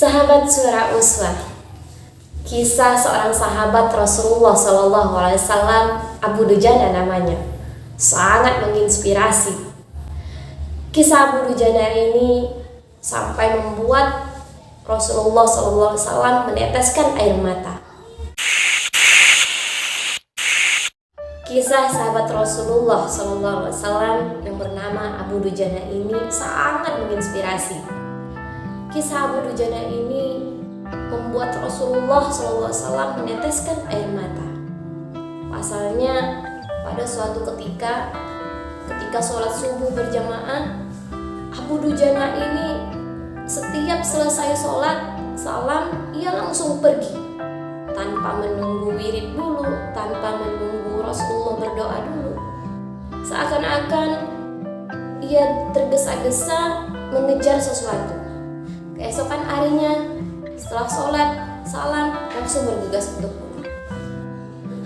Sahabat surah Uswah. Kisah seorang sahabat Rasulullah SAW, Abu Dujana namanya, sangat menginspirasi. Kisah Abu Dujana ini sampai membuat Rasulullah SAW meneteskan air mata. Kisah sahabat Rasulullah SAW yang bernama Abu Dujana ini sangat menginspirasi. Kisah Abu Dujana ini membuat Rasulullah SAW meneteskan air mata. Pasalnya pada suatu ketika sholat subuh berjamaah, Abu Dujana ini setiap selesai sholat salam ia langsung pergi tanpa menunggu wirid dulu, tanpa menunggu Rasulullah berdoa dulu. Seakan-akan ia tergesa-gesa mengejar sesuatu. Keesokan harinya setelah sholat salam langsung bergegas untuk pulang.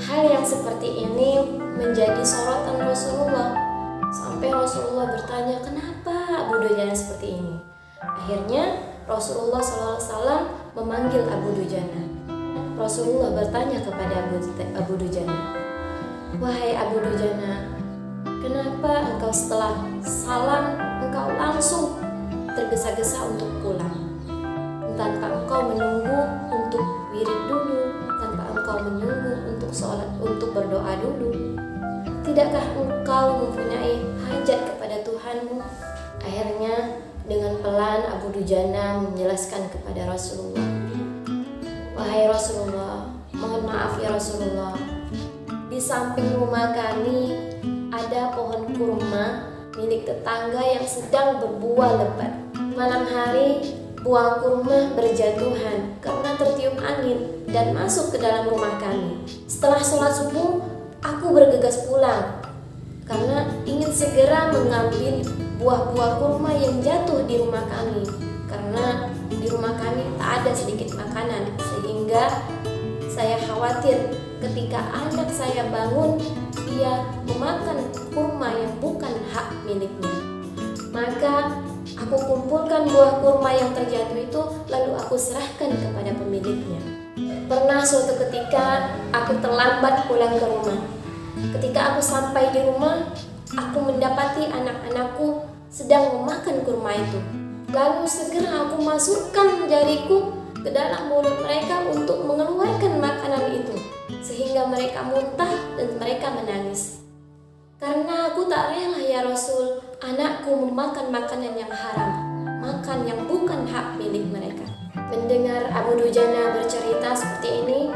Hal yang seperti ini menjadi sorotan Rasulullah, sampai Rasulullah bertanya, kenapa Abu Dujana seperti ini? Akhirnya Rasulullah SAW memanggil Abu Dujana. Rasulullah bertanya kepada Abu Dujana, wahai Abu Dujana, kenapa engkau setelah salam engkau langsung tergesa-gesa untuk pulang, tanpa engkau menunggu untuk wirid dulu, tanpa engkau menunggu untuk sholat, untuk berdoa dulu? Tidakkah engkau mempunyai hajat kepada Tuhanmu? Akhirnya dengan pelan Abu Dujana menjelaskan kepada Rasulullah, wahai Rasulullah, mohon maaf ya Rasulullah, di samping rumah kami ada pohon kurma milik tetangga yang sedang berbuah lebat. Malam hari buah kurma berjatuhan karena tertiup angin dan masuk ke dalam rumah kami. Setelah sholat subuh, aku bergegas pulang karena ingin segera mengambil buah-buah kurma yang jatuh di rumah kami, karena di rumah kami tak ada sedikit makanan, sehingga saya khawatir ketika anak saya bangun ia memakan kurma yang bukan hak miliknya. Maka aku kumpulkan buah kurma yang terjatuh itu, lalu aku serahkan kepada pemiliknya. Pernah suatu ketika aku terlambat pulang ke rumah. Ketika aku sampai di rumah, aku mendapati anak-anakku sedang memakan kurma itu. Lalu segera aku masukkan jariku ke dalam mulut mereka untuk mengeluarkan makanan itu, sehingga mereka muntah dan mereka menangis. Karena aku tak rela ya Rasul, anakku memakan makanan yang haram, makan yang bukan hak milik mereka. Mendengar Abu Dujana bercerita seperti ini,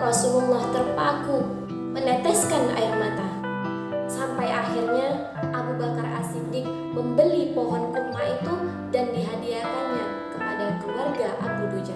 Rasulullah terpaku meneteskan air mata. Sampai akhirnya Abu Bakar As-Siddiq membeli pohon kurma itu dan dihadiahkannya kepada keluarga Abu Dujana.